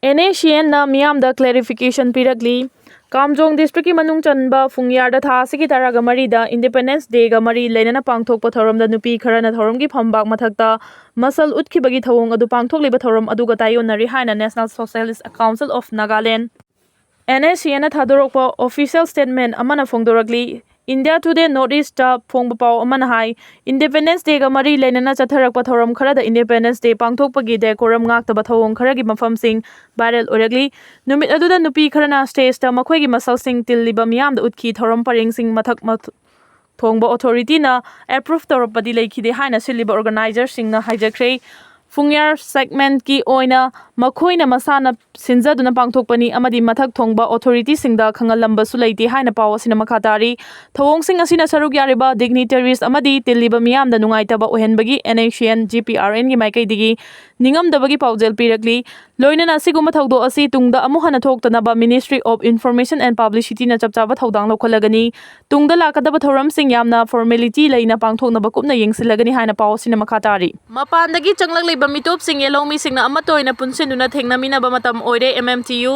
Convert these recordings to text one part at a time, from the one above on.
NaCN na miyamda clarification pirakli. Kamjong district ki manung chanba fungyarda tha sigi taraga marida Independence Day ga mari leinana pangthokpa thorom da nupi kharana thorom gi phambak mathakta masal utkibagi thawong adu pangthokliba thorom adu ga tayonari haina National Socialist Council of Nagaland NaCN na thadorokpa official statement amana phongdorakli India Today Northeast ta phongbapau amana hai Independence Day ga mari leinana chatharakpa thorom kharada Independence Day pangthokpagi decorum ngaktaba thawong kharagi mafamsing viral orakli numit aduda nupi kharana stage ta makhoi gi masal sing tilliba miyam da utki thorom paring sing mathak thongba authority na approve torpadi lekhide haina siliba organizer sing na hijackre fungyar segment ki oina makhoina masana sinjaduna pangthokpani amadi mathak thongba authority singda khangalamba sulaiti haina pawasina makhatari thawong sing asina saruk yariba dignitaries amadi tilliba miyam da nungaitaba ohenbagi NaCN GPRN gi maikai digi ningam dabagi paujel pirakli loinana siguma thawdo asi tungda amuhana thoktanaba Ministry of Information and Publicity na chapchaba thawdang lokhalagani tungda lakadaba thoram sing yamna formality leina pangthoknaba kupna yengsilagani haina pawasina makhatari mapandagi changlak mitop sing yelomi sing na amatoina punsinuna thengnamina ba matam oire MMTU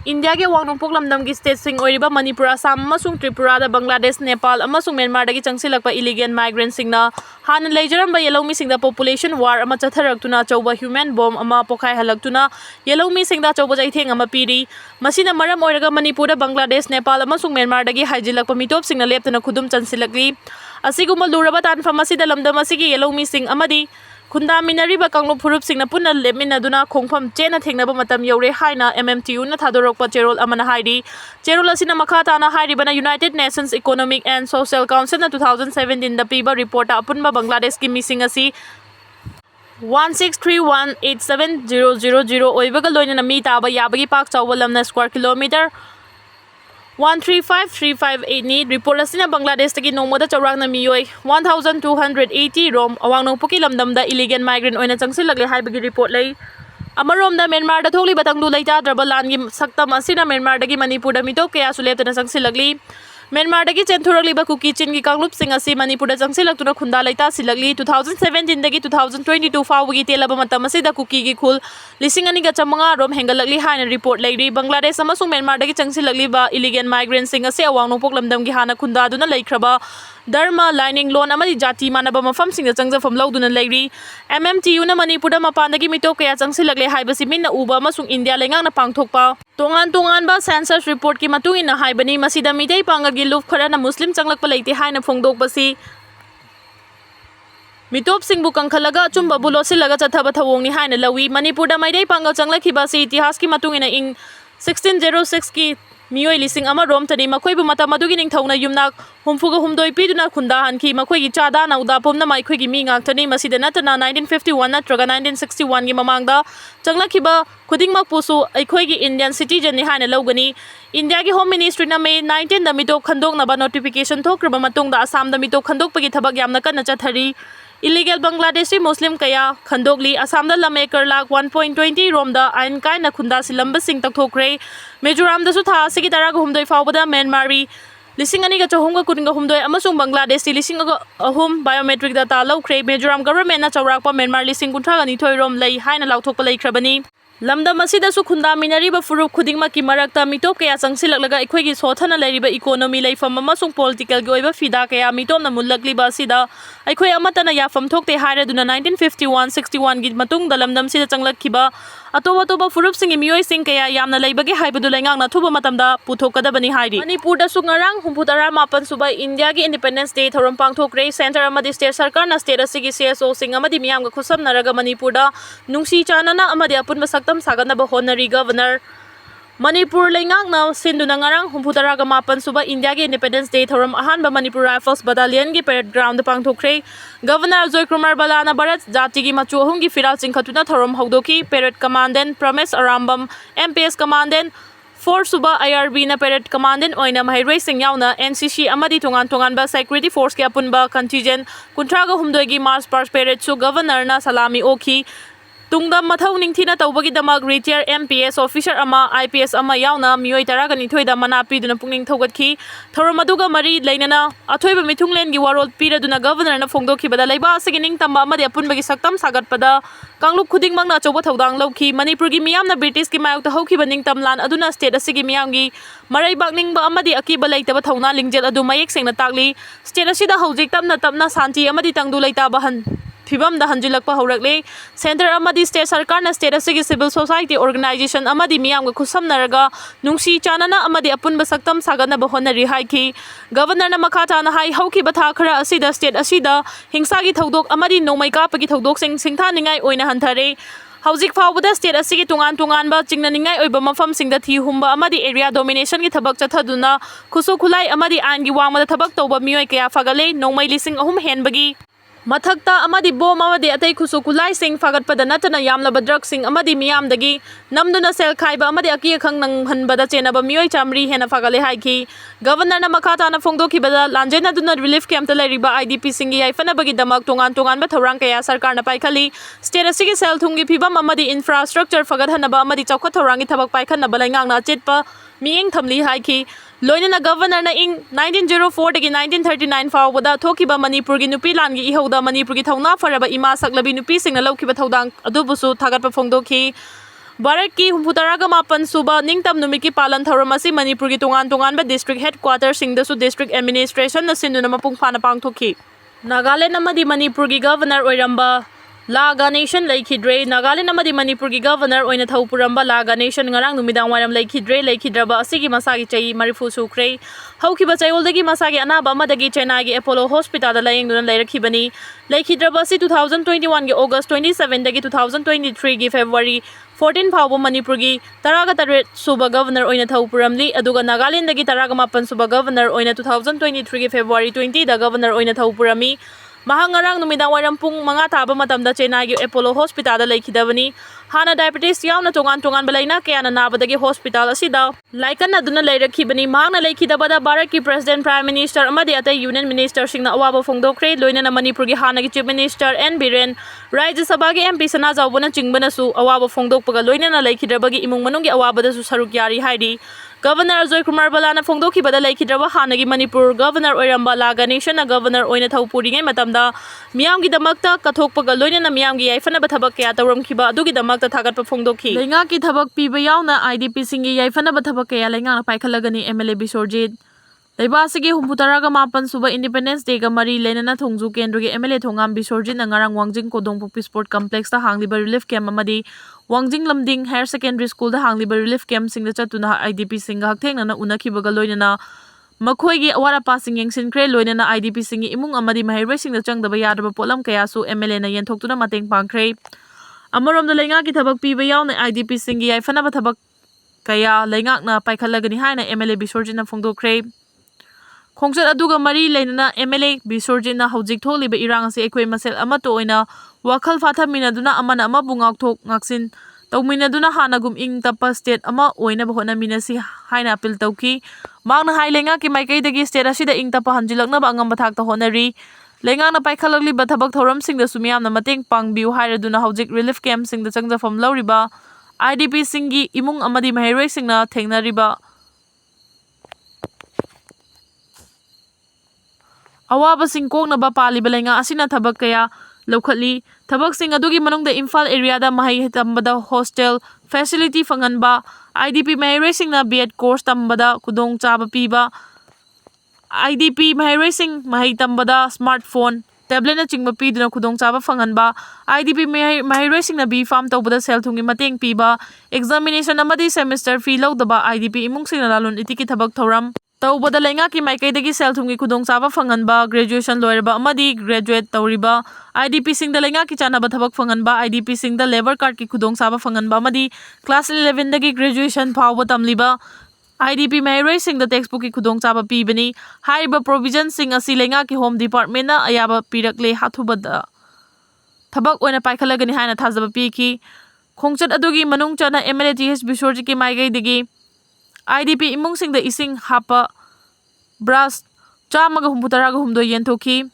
India ge wangnongpok lamdam gi state sing oiriba Manipur Assam amasung Tripura da Bangladesh Nepal amasung Myanmar dagi changsilakpa illegal migrant sing na han lejaram ba yelomi sing da population war ama chatharaktuna chauba human bomb ama pokhai halaktuna yelomi sing da chauba jaitheng ama piri masina maram oiraga Manipur da Bangladesh Nepal amasung Myanmar dagi haijilakpa mitop sing na leptana khudum chansilakli asiguma luraba tanfam asida lamdam asigi yelomi sing amadi Kunda minariba kanglo purup sing na punna lemina duna khongpham chena thengnaba matam yore haina MMTU na thadorokpa cherol amana hairi cherol asina makhata na hairi bana United Nations Economic and Social Council na 2017 da piba report apunba Bangladesh ki missing asi 163187000 oibaga loina na mi taba yabagi pak chawwalam na square kilometer 135358 ni report asina Bangladesh tagi nomoda chawrak na miyoi 1280 rom awang puki lamdam da illegal migrant oina changsilagle haibagi report lay amarom da Myanmar da tholi batangdu laita drabalan gi saktam asina Myanmar dagi Manipur da mitop kaya suleptana changsilagli Myanmar dagi chenthuragli ba kuki chin gi kanglup sing asi Manipur da changsilaktuna khunda laita silagli 2017 dagi 2022 fawgi telaba matam asida kuki gi khul lising ani ga chamanga rom hengalagli haina report lairi Bangladesh amasung Myanmar dagi changsilagli ba illegal migrant sing asi awang nopok lamdam gi hana khunda duna laikhraba Dharma lining loan amadi jati manaba mafam sing da changjafam lawduna lairi MMTU na Manipur da mapandagi mitop kaya changsilagle haibasi minna uba amasung India lengang na pangthokpa tongan ba census report ki matung ina haibani masida midai pangagi luf khara na Muslim changlakpa leite haina phongdokpasi mitop sing bukang khalaga chumba bulosilaga chathaba thawong ni haina lawi Manipur da maidai pangal changlakhiba si itihas ki matung ina ing 1606 ki Miyoi lising ama rom tani makhoi bu mata madugi ning thawna yumnak humfuga humdoi piduna khunda hanki makhoi gi chada na uda pomna mai khoi gi mi ngak thani masida natana 1951 natraga 1961 gi mamangda changlakhiba khudingmak pusu aikhoi gi Indian citizen ni haina lawgani India gi Home Ministry na May 19 da mitop khandok na ba notification thokraba matung da Assam da mitop khandok pagi thabak yamna kanna chathari illegal Bangladeshi Muslim kaya khandokli Assam da lamekar lak 1.20 rom da ain kai na khunda silamba sing takthokre Mizoram da su tha sigi taraga humdoi fawbada Myanmari lising ani ga chahum ga kuninga humdoi amasung Bangladesh lising ga ahum biometric data lawkre Mizoram government na chawrakpa Myanmar lising kunthra ga ni thoi rom lei haina lawthokpa leikrabani lamdam asida su khunda minariba furup khudingma ki marakta mitop kaya changsilaklaga ikhoi gi sothana leiriba economy leifam amasung political gi oiba fida kaya mitom na mullakliba sida aikhoi amatana yafam thokte hairaduna 1951-61 gi matung dalamdam sida changlakhiba atoba furup sing miyoi sing kaya yamna leibagi haibadu lengang na thuba matamda puthokadabani hairi Manipur da su ngarang humputara mapan subai India gi Independence Day thorom pangthokre center amadi state sarkar na state asigi CSO sing amadi miyam ga khusam naraga Manipur da nungsi chanana amadi apun saktam saganaba honori governor Manipur lengang na sinduna ngarang humputara ga mapan suba India gi Independence Day thorom ahanba Manipur Rifles Battalion gi parade ground pangthokre Governor Joy Kumar Balana Bharat Jati gi machu ahum gi firal chingkhatuna thorom haudoki parade commandant Pramesh Arambam MPS commandant 4 suba IRB na parade commandant oina mahirai sing yauna NCC amadi tongan ba security force ki apunba contingent kuntraga humdoi gi march past parade su governor na salami okhi Tungda mathau ningthina tawbagidamag retired MPS officer ama IPS ama yauna mioi taraga nithoida mana piduna pungning thogatki thorom aduga mari leinana athoiba mithunglen gi warol piraduna governor na phongdokhibada leiba asigining tamba amadi apunbagi saktam sagatpada kanglup khuding mangna choba thodang lawki manipur gi miyamna british gi mayok tahokhiba ningtamlan aduna state asigi miyam gi marai bakningba amadi akiba leitaba thawna lingjel adu mayek sengna takli state asida hojik tapna santi amadi tangdu leitaba han Fibam da hanjilakpa haurakle center amadi state sarkar na state asigi civil society organization amadi miyam ga khusam naraga nungsi chanana amadi apunba saktam sagana bahonari haiki governor na makata na hai hauki batha khara asida state asida hingsa gi thodok amadi nomai ka pagi thodok singtha ningai oina hanthare Hauzik faubada state asigi tungan ba chingna ningai oiba mafam singda thi humba amadi area domination gi thabak chathaduna khusu khulai amadi an gi wangma thabak tawba mioi kaya fagale nomai lising ahum henbagi Mathakta amadi bom amadi atay khusu kulai sing fagat pada natana yamlaba drug sing amadi miyam dagi namduna sel khaiba amadi akiya khang nang hanbada chenaba mioi chamri hena fagale haiki governor na makata na phongdoki bada lanjena duna relief camp ta leriba IDP singi yaifana bagi damak tungan ba thorang kaya sarkar na paikhali state asigi sel thungi phibam amadi infrastructure fagat hanaba amadi chawkha thorangi thabak paikhan na balangang na chetpa mieng thamli haiki Loinana governor na ing 1904 dagi 1939 faubada thokiba manipur gi nupi lan gi ihoda manipur gi thawna faraba ima saklabi nupi singna lawkiba thawdang adubusu thagatpa phongdokhi Bharat ki humputaraga mapan suba ningtam numiki palan tharamasi manipur gi tungan ba district headquarters singdasu district administration na sinduna mapung phana pangthokhi Nagaland amadi manipur gi governor oiramba Naga Nation Laikidre, Nagaland amadi Manipur gi governor oina thawpuramba Naga Nation ngarang numidang waram Laikhidraba asigi masagi chai marifu sukre haukiba chayoldagi masagi anaba amadagi Chennai gi Apollo Hospital da layengduna lairakhibani Laikhidraba si 2021 gi August 27 dagi 2023 gi February 14 fawba Manipur gi taraga taret suba governor oina thawpuramli aduga Nagaland dagi taraga mapan suba governor oina 2023 gi February 20 da governor oina thawpurami Mahangarang numidang waram pung mga taba matamda Chennai gi Apollo Hospital da laikhidabani hana diabetes yauna tungan balaina kaya na nabadagi hospital asida laikan na duna lairakhibani mahangna laikhidabada Bharat ki president prime minister amadi atay union minister singna awaba phongdokre loina na Manipur gi hana gi chief minister N Biren Rajya Sabha gi MP sana jawbana chingbana su awaba phongdokpaga loina na laikhidabagi imung manung gi awabada su saruk yari haidi Governor Joy Kumar Balana phongdokhi bada laikhidraba hanagi Manipur Governor oiramba Naga Nation na Governor oina thawpuri ngai matamda miyam gi damakta kathokpaga loina na miyam gi yaifana ba thabak kaya tawramkhiba adugi damakta thagatpa phongdokhi Lenga ki thabak piba yauna IDP singi yaifana ba thabak kaya lenga na paikhalagani MLA Bisorjit Leibasigi humputaraga mapan suba Independence Day ga mari lenana thongju kendru gi MLA thongam Bisorjit na ngarang Wangjing Kodongpokpi Sport Complex ta hangliba relief camp amadi Wangjing Lamding Higher Secondary School da hangliba relief camp singda chatuna IDP singa hakthengna unakhibaga loinana makhoigi awara passing yengsinkre loinana IDP singi imung amadi mahirai singda changdaba yadaba polam kaya su MLA na yenthokuna mateng pangkhre amarom da lenga ki thabak piba yauna IDP singi yaifana ba thabak kaya lengak na paikhalagani haina MLA Bisorjit na phongdokre Khongchat aduga mari leinana MLA Bisorjit na hojik tholiba irang ase ekhoi masel amato oina wakhal fathaminaduna amana ama bungak thok ngaksin tawminaduna hanagum ing tapa state ama oina bahona minasi haina appeal tawki mangna hailenga ki maikai dagi state asida ing tapa hanjilakna ba angam bathak ta honari lenga na paikhalagli bathabak thoram singda sumiyam na mateng pangbiu hairaduna hojik relief camp singda changjafam lawriba IDP singi imung amadi mahirai singna thengnariba Awaba sing kok na ba pali balenga asina thabak kaya lawkhatli thabak sing adugi manungda Imphal area da mahai tambada hostel facility fanganba IDP mahirai sing na B.Ed course tambada kudong chaba piba IDP mahirai sing mahai tambada smartphone tablet na chingba piduna kudong chaba fanganba IDP mahirai sing na B.Farm tawbada sel thungi mateng piba examination amadi semester fee lawdaba IDP imung sing na lalun itiki thabak thoram Tawbada lenga ki maikai dagi sel thungi kudong chaba fanganba graduation loiraba amadi graduate tawriba IDP singda lenga ki chanaba thabak fanganba IDP singda labor card ki kudong chaba fanganba amadi class 11 dagi graduation phawba tamliba IDP mahirai singda textbook ki kudong chaba pibani haiba provision sing asi lenga ki home department na ayaba pirakle hathubada thabak oina paikhalagani haina thajaba piki khongchat adugi manung chana MLA TH Bisorjit ki maigai dagi IDP imung singda ising hapa brush chamaga humputaraga humdo yenthoki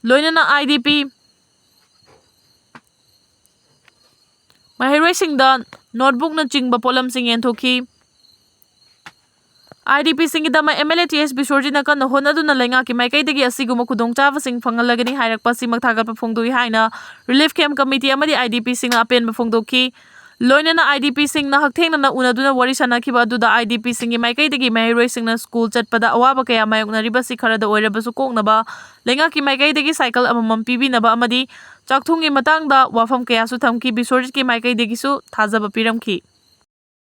loinana IDP ꯃꯍꯩꯔꯣꯏꯁꯤꯡꯗ ꯅꯣꯠꯕꯨꯛꯅꯆꯤꯡꯕ ꯄꯣꯠꯂꯝꯁꯤꯡ ꯌꯦꯟꯊꯣꯛꯈꯤ꯫ IDP-ꯁꯤꯡꯒꯤꯗꯃꯛ MLA ꯕꯤꯁ꯭ꯋꯔꯖꯤꯠꯅ ꯀꯟꯅ ꯍꯣꯠꯅꯗꯨꯅ ꯂꯩꯉꯥꯛꯀꯤ ꯃꯥꯏꯀꯩꯗꯒꯤ ꯑꯁꯤꯒꯨꯝꯕ ꯈꯨꯗꯣꯡꯆꯥꯕꯁꯤꯡ ꯐꯪꯍꯜꯂꯒꯅꯤ ꯍꯥꯏꯔꯛꯄ ꯑꯁꯤꯃꯛ ꯊꯥꯒꯠꯄ ꯐꯣꯡꯗꯣꯛꯏ ꯍꯥꯏꯅ ꯔꯤꯂꯤꯐ ꯀꯦꯝꯞ ꯀꯝꯃꯤꯇꯤ ꯑꯃꯗꯤ IDP-ꯁꯤꯡꯅ ꯑꯄꯦꯟꯕ ꯐꯣꯡꯗꯣꯛꯈꯤ꯫ ꯂꯣꯏꯅꯅ IDP-ꯁꯤꯡꯅ ꯍꯛꯊꯦꯡꯅꯅ ꯎꯅꯗꯨꯅ ꯋꯥꯔꯤ ꯁꯥꯅꯈꯤꯕ ꯑꯗꯨꯗ IDP-ꯁꯤꯡꯒꯤ ꯃꯥꯏꯀꯩꯗꯒꯤ ꯃꯍꯩꯔꯣꯏꯁꯤꯡꯅ ꯁ꯭ꯀꯨꯜ ꯆꯠꯄꯗ ꯑꯋꯥꯕ ꯀꯌꯥ ꯃꯥꯌꯣꯛꯅꯔꯤꯕꯁꯤ ꯈꯔꯗ ꯑꯣꯏꯔꯕꯁꯨ ꯀꯣꯛꯅꯕ ꯂꯩꯉꯥꯛꯀꯤ ꯃꯥꯏꯀꯩꯗꯒꯤ ꯁꯥꯏꯀꯜ ꯑꯃꯃꯝ ꯄꯤꯕꯤꯅꯕ ꯑꯃꯗꯤ ꯆꯥꯛꯊꯨꯡꯒꯤ ꯃꯇꯥꯡꯗ ꯋꯥꯐꯝ ꯀꯌꯥꯁꯨ ꯊꯝꯈꯤ꯫ ꯕꯤꯁ꯭ꯋꯔꯖꯤꯠꯀꯤ ꯃꯥꯏꯀꯩꯗꯒꯤꯁꯨ ꯊꯥꯖꯕ ꯄꯤꯔꯝꯈꯤ꯫